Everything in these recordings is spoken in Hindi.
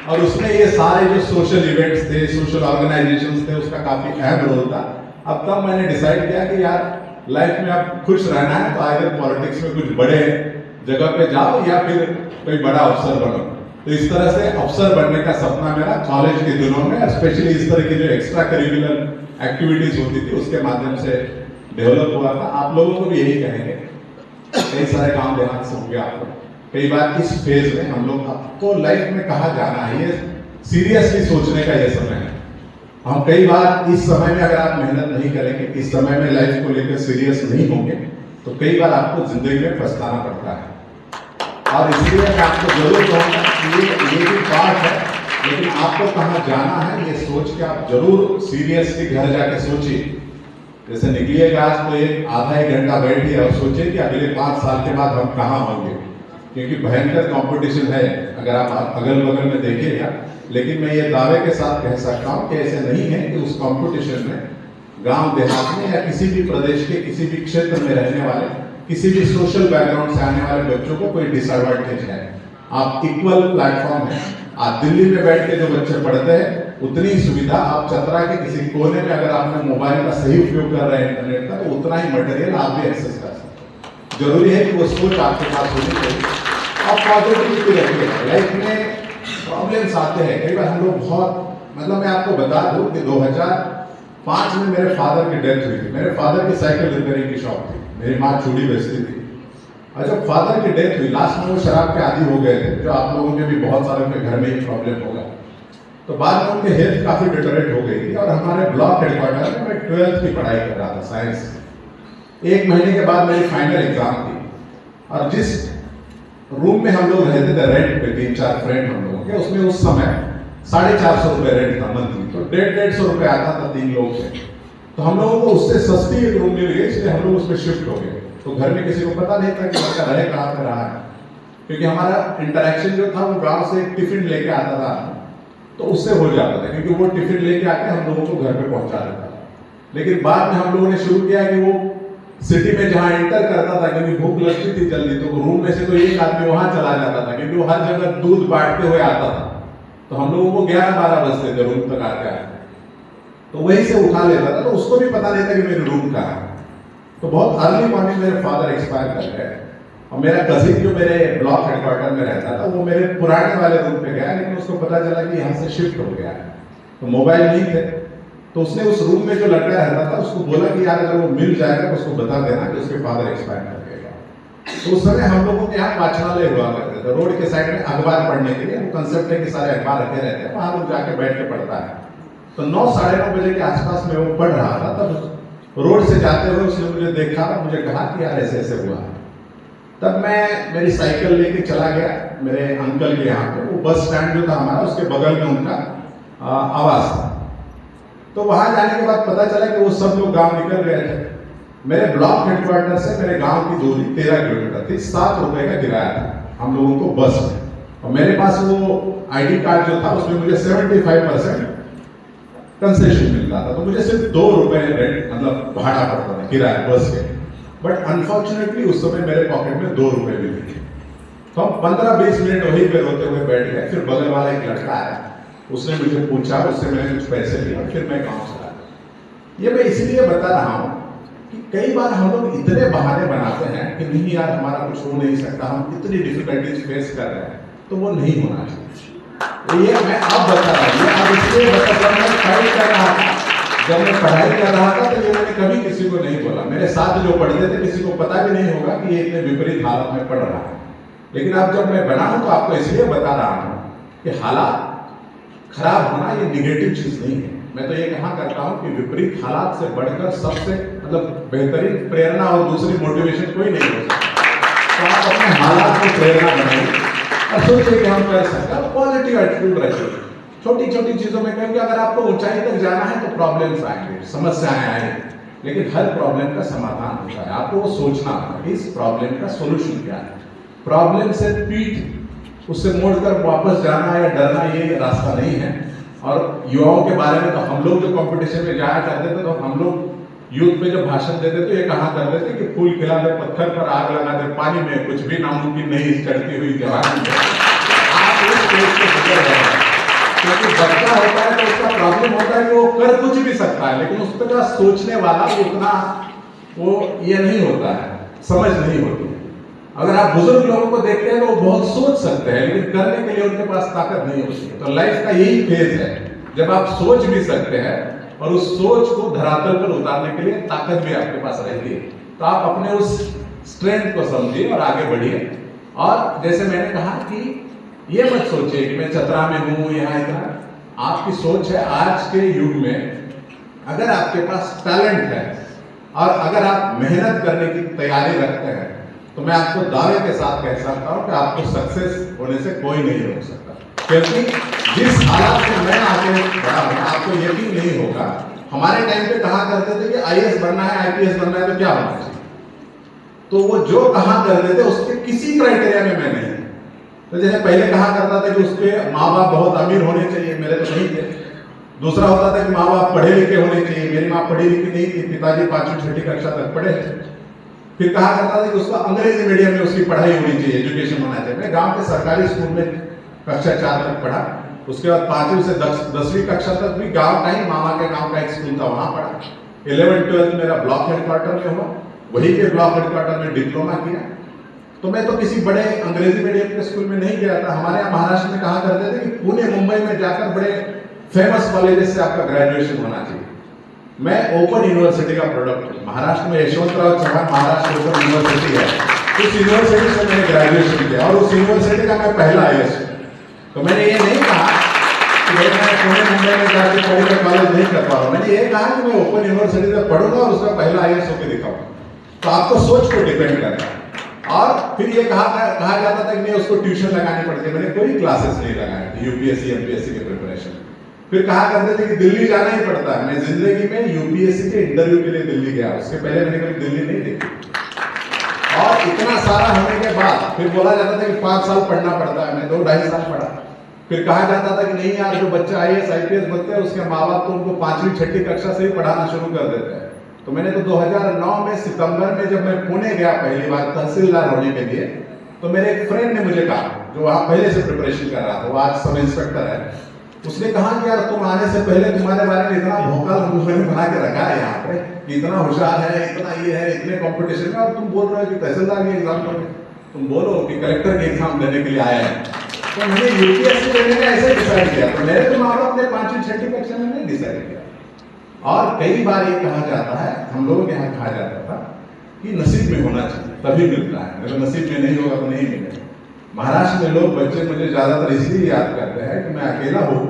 और उसमें ये सारे जो सोशल इवेंट्स थे, सोशल ऑर्गेनाइजेशंस थे, उसका काफी अहम रोल था। अब तब मैंने डिसाइड किया कि यार लाइफ में अब खुश रहना है तो आइदर पॉलिटिक्स में कुछ बड़े जगह पे जाओ या फिर कोई बड़ा अफसर बनो। तो इस तरह से अफसर बनने का सपना मेरा कॉलेज के दिनों में, स्पेशली इस तरह की जो एक्स्ट्रा करिकुलर एक्टिविटीज होती थी उसके माध्यम से डेवलप हुआ था। आप लोगों को भी यही कहेंगे, कई सारे काम देहात से होंगे आपको। कई बार इस फेज में हम लोग आपको लाइफ में कहाँ जाना है ये सीरियसली सोचने का ये समय है। हम कई बार इस समय में अगर आप मेहनत नहीं करेंगे, इस समय में लाइफ को लेकर सीरियस नहीं होंगे, तो कई बार आपको जिंदगी में पछताना पड़ता है। और इसलिए मैं आपको जरूर कहूँगा कि ये भी पार्ट है, लेकिन आपको कहाँ जाना है ये सोच के आप जरूर सीरियसली घर जाके सोचिए। जैसे निकलिएगा आज तो एक आधा एक घंटा बैठिए और सोचिए कि अगले 5 साल के बाद हम कहाँ होंगे, क्योंकि भयंकर कंपटीशन है अगर आप अगल बगल में देखिएगा। लेकिन मैं ये दावे के साथ कह सकता हूँ कि ऐसे नहीं है कि उस कंपटीशन में गांव देहात में या किसी भी प्रदेश के किसी भी क्षेत्र में रहने वाले, किसी भी सोशल बैकग्राउंड से आने वाले बच्चों को कोई डिसएडवांटेज है। आप इक्वल प्लेटफॉर्म है। आप दिल्ली में बैठ के जो बच्चे पढ़ते हैं उतनी सुविधा आप चतरा के किसी कोने में अगर आपने मोबाइल का सही उपयोग कर रहे हैं इंटरनेट का, तो उतना ही मटेरियल आप भी एक्सेस कर सकते हैं। जरूरी है कि वो सोच आपके पास होनी चाहिए। आप पॉजिटिविटी रखिए। लाइफ में प्रॉब्लम्स आते हैं कई बार, हम लोग बहुत, मतलब मैं आपको बता दूं कि 2005 में मेरे फादर की डेथ हुई थी। मेरे फादर की साइकिल रिपेयरिंग की शॉप थी, मेरी माँ चूड़ी बेचती थी। और जब फादर की डेथ हुई, लास्ट में वो शराब के आदी हो गए थे, जो आप लोगों के भी बहुत सारे के घर में ही प्रॉब्लम होगा। तो बाद में उनकी हेल्थ काफी डिटोरेट हो गई थी और हमारे ब्लॉक हेडक्वार्टर में मैं 12th की पढ़ाई कर रहा था साइंस। 1 महीने के बाद मेरी फाइनल एग्जाम थी और जिस रूम में हम लोग रहते थे रेंट पे, 3-4 फ्रेंड हम लोगों के, उसमें उस समय 450 रुपए रेंट था मंथली। तो 150-150 रुपए आता था 3 लोग से। तो हम लोगों को उससे सस्ती एक रूम मिल गई, इसलिए हम लोग उसमें शिफ्ट हो गए। तो घर में किसी को पता नहीं था कि बच्चा रहे कहाँ पे रहा है, क्योंकि हमारा इंटरेक्शन जो था वो गांव से एक टिफिन लेके आता था, तो उससे हो जाता था, क्योंकि वो टिफिन लेके आके हम लोगों को घर पे पहुंचा देता था। लेकिन बाद में हम लोगों ने शुरू किया कि वो सिटी में जहां एंटर करता था, क्योंकि भूख लगती थी जल्दी, तो रूम में से तो एक आदमी वहां चला जाता था, क्योंकि वो हर जगह दूध बांटते हुए आता था। तो हम लोगों को 11-12 बजते थे रूम तक आते, तो वहीं से उठा लेता था। तो उसको भी पता नहीं था कि मेरे रूम कहाँ है। तो बहुत अर्ली मॉर्निंग मेरे फादर एक्सपायर कर गए और मेरा कजिन जो मेरे ब्लॉक हेडक्वार्टर में रहता था वो मेरे पुराने वाले रूम पे गया, लेकिन उसको पता चला कि यहाँ से शिफ्ट हो गया है। तो मोबाइल नहीं थे, तो उसने उस रूम में जो लड़का रहता था उसको बोला कि यार अगर वो मिल जाएगा तो उसको बता देना कि उसके फादर एक्सपायर कर गया। तो उस समय हम लोगों के यहाँ वाचनालय हुआ करते थे, रोड के साइड में अखबार पढ़ने के लिए। वो कंसेप्ट है कि सारे अखबार रखे रहते हैं, वहां लोग जाके बैठ के पढ़ता है। तो 9-9:30 बजे के आसपास में वो पढ़ रहा था, तब रोड से जाते हुए उसने मुझे देखा, मुझे कहा कि यार ऐसे ऐसे हुआ। तब मैं मेरी साइकिल लेके चला गया मेरे अंकल के यहाँ पे। वो बस स्टैंड जो था हमारा, उसके बगल में उनका आवास था। तो वहां जाने के बाद पता चला कि वो सब लोग गांव निकल गए थे। मेरे ब्लॉक हेडक्वार्टर से मेरे गांव की दूरी 13 किलोमीटर थी। 7 रुपए का किराया था हम लोगों को बस में, और मेरे पास वो आईडी कार्ड जो था उसमें मुझे 75% कंसेशन मिल रहा था। तो मुझे सिर्फ 2 रुपए रेंट, मतलब भाड़ा पड़ता था किराया बस के। बट अनफॉर्चुनेटली उस समय मेरे पॉकेट में 2 रुपए भी नहीं थे। तो हम 15-20 मिनट वहीं पे रोते हुए बैठ गए। फिर बगल वाला एक लड़का आया, उसने मुझे पूछा, उससे मैंने कुछ पैसे लिए और फिर मैं गाँव चला गया। ये मैं इसलिए बता रहा हूँ कि कई बार हम लोग इतने बहाने बनाते हैं कि नहीं यार हमारा कुछ हो नहीं सकता, हम इतनी डिफिकल्टीज फेस कर रहे हैं, तो वो नहीं होना चाहिए। ये मैं अब बता रहा हूँ, अब इसलिए जब मैं पढ़ाई कर रहा था, तो ये मैंने कभी किसी को नहीं बोला। मेरे साथ जो पढ़ते थे किसी को पता भी नहीं होगा कि ये इतने विपरीत हालत में पढ़ रहा है। लेकिन अब जब मैं बना हूं तो आपको इसलिए बता रहा हूं कि हालात खराब होना ये निगेटिव चीज नहीं है। मैं तो ये कहा करता हूं कि विपरीत हालात से बढ़कर सबसे मतलब बेहतरीन प्रेरणा और दूसरी मोटिवेशन कोई नहीं हो सकता। तो आप अपने हालात को प्रेरणा बनाइए और सोचिए कि हम कर सकते हैं। पॉजिटिव एटीट्यूड रखिए छोटी छोटी चीजों में, क्योंकि अगर आपको ऊंचाई तक जाना है तो प्रॉब्लम्स आएंगे, समस्याएं आएंगी, लेकिन हर प्रॉब्लम का समाधान होता है। आपको वो सोचना होगा कि इस प्रॉब्लम का सोल्यूशन क्या है। प्रॉब्लम से पीठ उससे मोड़कर वापस जाना या डरना ये रास्ता नहीं है। और युवाओं के बारे में तो हम लोग जो कंपटीशन में जाया करते थे, तो हम लोग यूथ में जब भाषण देते तो ये कहा करते थे कि फूल खिला दे, पत्थर पर आग लगा दे, पानी में कुछ भी नामुमकिन नहीं, चढ़ती हुई जवानी में। आप इस स्टेज पे गुजर रहे हैं, क्योंकि बच्चा होता है तो उसका प्रॉब्लम होता है कि वो कर कुछ भी सकता है, लेकिन उसका सोचने वाला उतना वो ये नहीं होता है, समझ नहीं होती है। अगर आप बुजुर्ग लोगों को देखते हैं तो वो बहुत सोच सकते हैं, लेकिन करने के लिए उनके पास ताकत नहीं होती है। तो लाइफ का यही फेज है जब आप सोच भी सकते हैं और उस सोच को धरातल पर उतारने के लिए ताकत भी आपके पास रहती है। तो आप अपने उस स्ट्रेंथ को समझिए और आगे बढ़िए। और जैसे मैंने कहा कि ये मत सोचिए कि मैं चतरा में हूं, यहाँ इतना। आपकी सोच है आज के युग में, अगर आपके पास टैलेंट है और अगर आप मेहनत करने की तैयारी रखते हैं, तो मैं आपको दावे के साथ कह सकता हूं कि आपको सक्सेस होने से कोई नहीं रोक सकता। क्योंकि जिस हालात से मैं आगे बढ़ा हूं, आपको यकीन नहीं होगा, हमारे टाइम पे कहा करते थे कि आईएएस बनना है, आईपीएस बनना है, तो क्या होना चाहिए, तो वो जो कहा करते थे उसके किसी क्राइटेरिया में मैं नहीं। तो जैसे पहले कहा करता था कि उसके माँ बाप बहुत अमीर होने चाहिए, मेरे तो नहीं थे। दूसरा होता था कि माँ बाप पढ़े लिखे होने चाहिए, मेरी माँ पढ़ी लिखी नहीं थी, पिताजी 5वीं 6वीं कक्षा तक पढ़े। फिर कहा करता था कि उसका अंग्रेजी मीडियम में उसकी पढ़ाई होनी चाहिए, एजुकेशन होना चाहिए। मैं गांव के सरकारी स्कूल में कक्षा 4 तक पढ़ा, उसके बाद 5वीं से 10वीं कक्षा तक भी गांव का ही, मामा के गांव का एक स्कूल था, वहां पढ़ा। 11th 12th मेरा ब्लॉक हेडक्वार्टर में हुआ, वही के ब्लॉक हेडक्वार्टर में डिप्लोमा किया। तो मैं तो किसी बड़े अंग्रेजी मीडियम के स्कूल में नहीं गया था। हमारे यहाँ महाराष्ट्र में कहा करते थे कि पुणे मुंबई में जाकर बड़े फेमस कॉलेजेस से आपका ग्रेजुएशन होना चाहिए। मैं ओपन यूनिवर्सिटी का प्रोडक्ट हूँ। महाराष्ट्र में यशवंतराव चव्हाण महाराष्ट्र ओपन यूनिवर्सिटी है, उस यूनिवर्सिटी से मैंने ग्रेजुएशन किया और उस यूनिवर्सिटी का मैं पहला आईएएस हूँ। तो मैंने ये नहीं कहा कि मैं पुणे मुंबई में जाकर पढ़कर कॉलेज नहीं कर पा रहा हूँ। मैंने ये कहा कि मैं ओपन यूनिवर्सिटी से पढ़ूंगा और उसका पहला आईएएस होकर दिखाऊंगा। तो आपको सोच को डिपेंड करता है। और फिर ये कहा जाता था कि नहीं, उसको ट्यूशन लगानी पड़ती है। मैंने कोई क्लासेस नहीं लगाया थी यूपीएससी एमपीएससी के प्रिपरेशन। फिर कहा करते थे कि दिल्ली जाना ही पड़ता है। मैं जिंदगी में यूपीएससी के इंटरव्यू के लिए दिल्ली गया, उसके पहले मैंने कभी दिल्ली नहीं देखी। और इतना सारा होने के बाद फिर बोला जाता था कि 5 साल पढ़ना पड़ता है। मैं 2-2.5 साल पढ़ा। फिर कहा जाता था कि नहीं यार, जो बच्चा आईएएस आईपीएस बनते हैं उसके माँ बाप तो उनको 5वीं 6वीं कक्षा से ही पढ़ाना शुरू कर देते हैं। तो मैंने तो 2009 में सितंबर में जब मैं पुणे गया पहली बार तहसीलदार होने के लिए, तो मेरे एक फ्रेंड ने मुझे कहा, जो वहां पहले से प्रिपरेशन कर रहा था, वो आज सब इंस्पेक्टर है, उसने कहा कि यार तुम आने से पहले तुम्हारे बारे में इतना भौकाल मैंने बना के रखा है यहाँ पे, इतना होशियार है, इतना ये है, इतने कॉम्पिटिशन में, और तुम बोल रहे हो कि तहसीलदार के एग्जाम दोगे, तुम बोलो कि कलेक्टर के एग्जाम देने के लिए आए हैं। तो मैंने यूपीएससी देने का ऐसे डिसाइड किया। तो मेरे तो माँ बाप ने 5वीं 6वीं कक्षा में नहीं डिसाइड किया। और कई बार ये कहा जाता है, हम लोगों के यहाँ कहा जाता था कि नसीब में होना चाहिए तभी मिलता है, अगर नसीब में नहीं होगा तो नहीं मिलेगा। महाराष्ट्र में लोग, बच्चे मुझे ज्यादातर इसलिए याद करते हैं कि मैं अकेला हूँ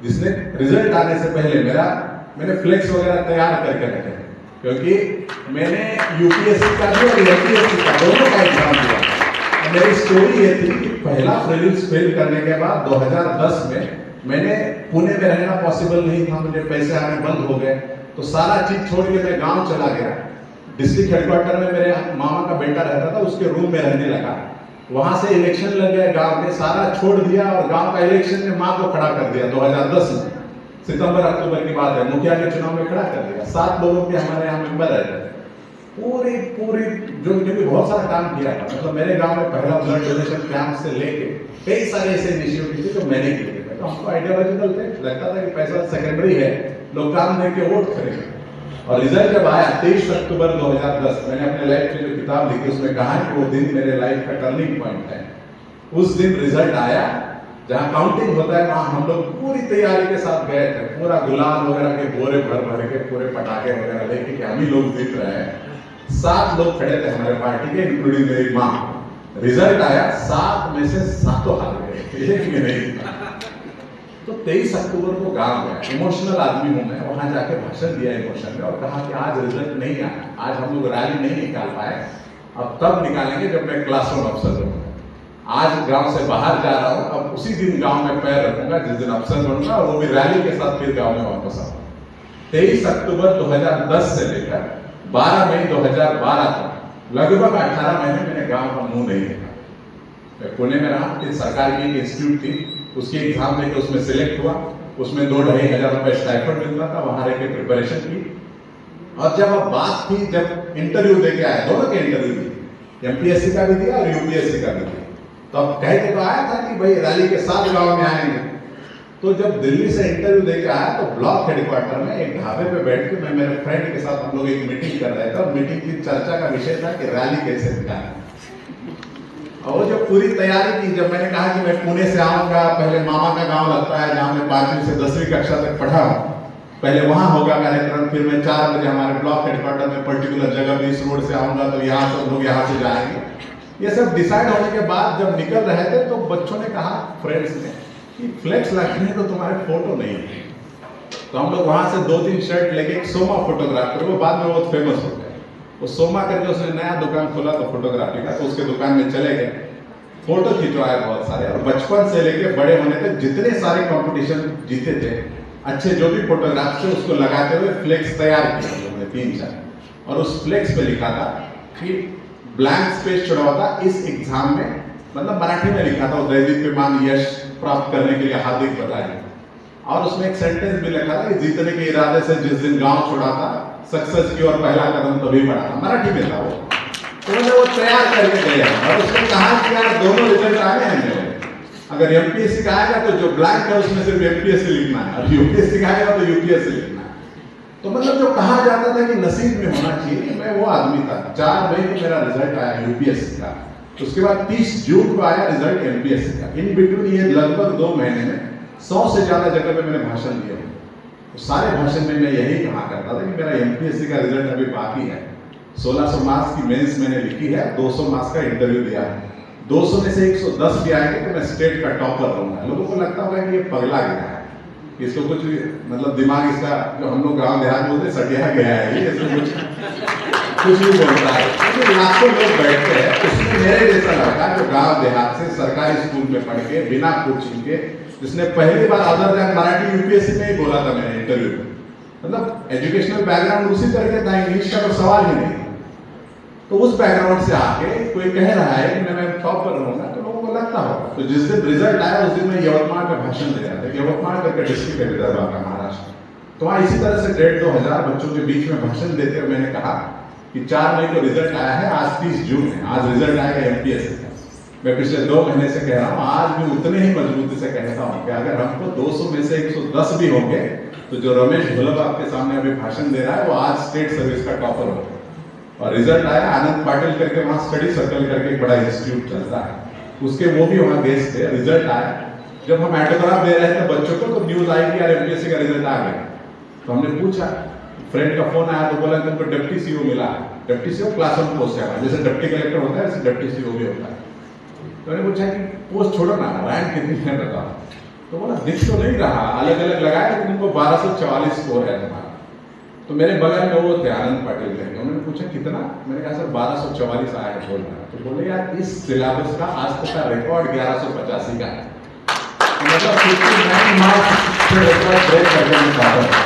जिसने रिजल्ट आने से पहले मैंने फ्लेक्स वगैरह तैयार करके रखे, क्योंकि मैंने यूपीएससी का भी और एमपीएससी का दोनों का एग्जाम दिया। और मेरी स्टोरी ये थी कि पहला प्रीलिम्स फेल करने के बाद 2010 में मैंने पुणे में रहना पॉसिबल नहीं था, मुझे पैसे आने बंद हो गए, तो सारा चीज छोड़ के मैं गांव चला गया। डिस्ट्रिक्ट हेडक्वार्टर में मेरे मामा का बेटा रहता था, उसके रूम में रहने लगा। वहां से इलेक्शन लग गया गांव में, सारा छोड़ दिया और गांव का इलेक्शन में माँ को खड़ा कर दिया 2010 में, सितंबर अक्टूबर की बात है। मुखिया के चुनाव में खड़ा कर दिया। 7 लोगों के हमारे यहाँ मेंबर रहते थे। पूरी जो बहुत सारा काम किया था। मतलब मेरे गांव में पहला ब्लड डोनेशन कैंप से लेके कई सारे ऐसे इनिशिएटिव थे जो मैंने किए थे। तो हमको आइडियोलॉजिकल थे, लगता था कि पैसा सेकेंडरी है, लोग काम देके वोट करेंगे। और रिजल्ट जब आया 23 अक्टूबर 2010, मैंने अपने लाइफ में जो किताब लिखी उसमें कहा कि वो दिन मेरे लाइफ का टर्निंग पॉइंट है। उस दिन रिजल्ट आया, जहाँ काउंटिंग होता है वहां हम लोग पूरी तैयारी के साथ गए थे, पूरा गुलाल वगैरह के बोरे भर के, पूरे पटाखे वगैरह लेके कि हम ही लोग जीत रहे हैं। 7 लोग खड़े थे हमारे पार्टी के, इंक्लूडिंग मेरी माँ। रिजल्ट आया, 7 में से 7 हार गए, एक में नहीं। तो 23 अक्टूबर को गांव गया, इमोशनल आदमी हूं मैं, वहां जाके भाषण दिया इमोशन में और कहा कि आज रिजल्ट नहीं आया, आज हम लोग रैली नहीं निकाल पाए, अब तब निकालेंगे जब मैं क्लासरूम अफसर बनूंगा। आज गांव से बाहर जा रहा हूं, अब उसी दिन गांव में पैर रखूंगा जिस दिन अफसर बनूंगा, और वो भी रैली के साथ फिर गांव में वापस आऊंगा। 23 अक्टूबर 2010 से लेकर 12 मई 2012 तक लगभग 18 महीने मैंने गांव का मुंह नहीं देखा। मैं पुणे में रहा, फिर सरकार की एक इंस्टीट्यूट थी, उसकी एग्जाम देकर उसमें सिलेक्ट हुआ, उसमें 2-2.5 हजार रुपए स्टाइपेंड मिलता था, वहां रह के प्रिपरेशन की। और जब अब बात थी, जब इंटरव्यू देके आया, दोनों के इंटरव्यू दी, एमपीएससी का भी दिया और यूपीएससी का भी दिया, तो अब कह के तो आया था कि भाई रैली के साथ गांव में आएंगे। तो जब दिल्ली से इंटरव्यू देके आया तो ब्लॉक हेडक्वार्टर में एक ढाबे पे बैठ के मैं मेरे फ्रेंड के साथ हम लोग एक मीटिंग कर रहे थे और मीटिंग की चर्चा का विषय था कि रैली कैसे निकालें। और जब पूरी तैयारी की, जब मैंने कहा कि मैं पुणे से आऊंगा, पहले मामा का गांव लगता है जहाँ मैं 5वीं से 10वीं कक्षा तक पढ़ा हूँ, पहले वहां होगा कार्यक्रम, फिर मैं 4 बजे हमारे ब्लॉक हेडक्वार्टर में पर्टिकुलर जगह पे इस रोड से आऊंगा तो यहाँ सब लोग यहाँ से जाएंगे। ये सब डिसाइड होने के बाद जब निकल रहे थे तो बच्चों ने कहा, फ्रेंड्स ने, कि फ्लेक्स रखने तो तुम्हारे फोटो नहीं है। तो हम लोग वहां से 2-3 शर्ट लेके एक सोमा फोटोग्राफर, वो बाद में बहुत फेमस हो गए, वो सोमा करके उसने नया दुकान खोला तो फोटोग्राफी का, तो उसके दुकान में चले गए, फोटो खिंचवाए बहुत सारे। और बचपन से लेके बड़े होने तक जितने सारे कंपटीशन जीते थे, अच्छे जो भी फोटोग्राफ थे, उसको लगाते हुए फ्लेक्स तैयार किया हमने 3-4, और उस फ्लेक्स पे लिखा था कि ब्लैंक स्पेस छोड़ा हुआ था इस एग्जाम में, मतलब मराठी में लिखा था, दैदीप्यमान यश प्राप्त करने के लिए हार्दिक बधाई। और उसमें एक सेंटेंस भी लिखा था कि जीतने के इरादे से जिस दिन गांव छोड़ा था, सक्सेस की ओर पहला कदम तभी बढ़ा था। मराठी में था वो, तो मैंने वो तैयार करके गया और उसने कहा कि यार दोनों रिजल्ट आ गए हैं मेरे, अगर एमपीएससी का आएगा तो जो ब्लैंक है उसमें सिर्फ एमपीएससी लिखना है, और यूपीएससी का आएगा तो यूपीएससी लिखना है। तो मतलब जो कहा जाता था कि नसीब में होना चाहिए, मैं वो आदमी था। 4 मई को मेरा रिजल्ट आया यूपीएससी का, उसके बाद 30 जून को आया रिजल्ट एमपीएससी का। इन बिटवीन ये लगभग 2 महीने में 100 से ज्यादा जगह पे मैंने भाषण दिया। तो सारे भाषण में मैं यही कहा करता था कि मेरा एमपीएससी का रिजल्ट अभी बाकी है। 1600 मार्क्स की मेंस मैंने लिखी है, 200 मार्क्स का इंटरव्यू दिया है, 200 में से 110 भी आएंगे तो मैं स्टेट का टॉपर रहूंगा। लोगों को लगता होगा कि ये पगला गया है, इसको कुछ मतलब दिमाग इसका, जो हम लोग गाँव देहात बोलते सटिया गया है, ये कुछ भी बोलता है। लाखों लोग बैठते हैं, उसमें मेरे जैसा लड़का जो गांव देहात से सरकारी स्कूल में पढ़ के बिना कोचिंग के, जिसने पहली बार अदर दैन मराठी यूपीएससी में ही बोला था मैंने इंटरव्यू में, मतलब एजुकेशनल बैकग्राउंड उसी तरह का था, इंग्लिश का तो सवाल ही नहीं। तो उस बैकग्राउंड से आके कोई कह रहा है कि मैं टॉप पर रहूंगा, तो लोगों को लगता होगा। तो जिस दिन रिजल्ट आया उस दिन मैं यवतमाल में भाषण दे रहा था, यवतमाल करके डिस्ट्रिक्ट है विदर्भ का, महाराष्ट्र। तो वहाँ इसी तरह से 1,500-2,000 बच्चों के बीच में भाषण देते हुए मैंने कहा कि 4 मई को रिजल्ट आया है, आज 30 जून है, आज रिजल्ट आएगा एमपीएससी का। मैं पिछले 2 महीने से कह रहा हूँ, आज भी उतने ही मजबूती से कहता हूँ कि अगर हमको 200 में से 110 भी होंगे तो जो रमेश भुलभ आपके सामने अभी भाषण दे रहा है वो आज स्टेट सर्विस का टॉपर होगा। और रिजल्ट आया, आनंद पाटिल करके वहाँ स्टडी सर्कल करके एक बड़ा इंस्टीट्यूट चलता है, उसके वो भी वहाँ गेस्ट थे। रिजल्ट आया, जब हम ऑटोग्राफ दे रहे थे बच्चों को तो न्यूज आई कि यार एमपीएससी का रिजल्ट आ गया। तो हमने पूछा, फ्रेंड का फोन आया तो बोला तुमको डिप्टी सीओ मिला। डिप्टी सीओ क्लास 1 पोस्ट है, जैसे डिप्टी कलेक्टर होता है वैसे डिप्टी सीओ भी होता है। तो मैंने पूछा कि पोस्ट छोड़ो ना, रैंक कितनी है बताओ। तो बोला दिख तो नहीं रहा, अलग अलग लगाया लेकिन तुमको 1244 स्कोर है तुम्हारा। तो मेरे बगल में वो थे आनंद पाटिल थे, उन्होंने पूछा कितना, मैंने कहा सर 1244 आया बोल रहा। तो बोले यार इस सिलेबस का आज तक का रिकॉर्ड 1185 का है, मतलब 59 मार्क्स से रिकॉर्ड ब्रेक करने में पाता है।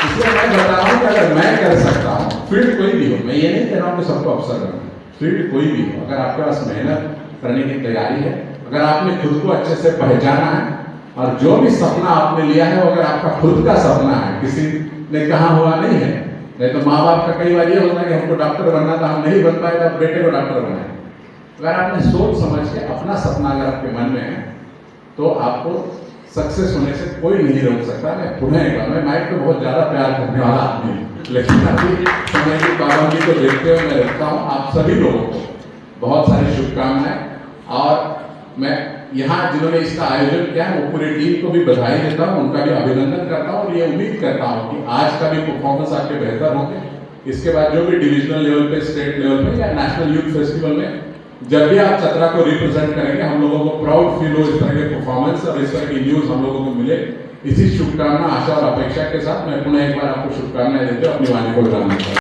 इसलिए मैं बता रहा हूँ कि अगर मैं कर सकता हूँ, फील्ड कोई भी हो, मैं ये नहीं कह रहा हूँ कि सबको अवसर मिले, फील्ड कोई भी हो, अगर आपके पास मेहनत करने की तैयारी है, अगर आपने खुद को अच्छे से पहचाना है और जो भी सपना आपने लिया है वो अगर आपका खुद का सपना है, किसी ने कहा हुआ नहीं है। नहीं तो माँ बाप का कई बार ये होता है कि हमको डॉक्टर बनना था, हम नहीं बन पाए तो बेटे को डॉक्टर बनाए। अगर आपने सोच समझ के अपना सपना अगर आपके मन में है तो आपको सक्सेस होने से कोई नहीं रोक सकता। मैं पुनः एक बार, मैं माइक को बहुत ज़्यादा प्यार करने वाला आदमी, लेकिन अभी समय की पाबंदी को देखते हुए मैं रखता हूँ आप सभी लोगों को बहुत सारी शुभकामनाएं। और मैं यहाँ जिन्होंने इसका आयोजन किया है वो पूरी टीम को भी बधाई देता हूँ, उनका भी अभिनंदन करता हूँ और ये उम्मीद करता हूँ कि आज का भी परफॉर्मेंस आपके बेहतर होंगे। इसके बाद जो भी डिविजनल लेवल पे, स्टेट लेवल पे या नेशनल यूथ फेस्टिवल में जब भी आप चतरा को रिप्रेजेंट करेंगे, हम लोगों को प्राउड फील हो इस तरह के परफॉर्मेंस और इस तरह की न्यूज हम लोगों को मिले। इसी शुभकामना, आशा और अपेक्षा के साथ मैं पुनः एक बार आपको शुभकामनाएं देते हुए अपनी वाणी को विराम देता हूं।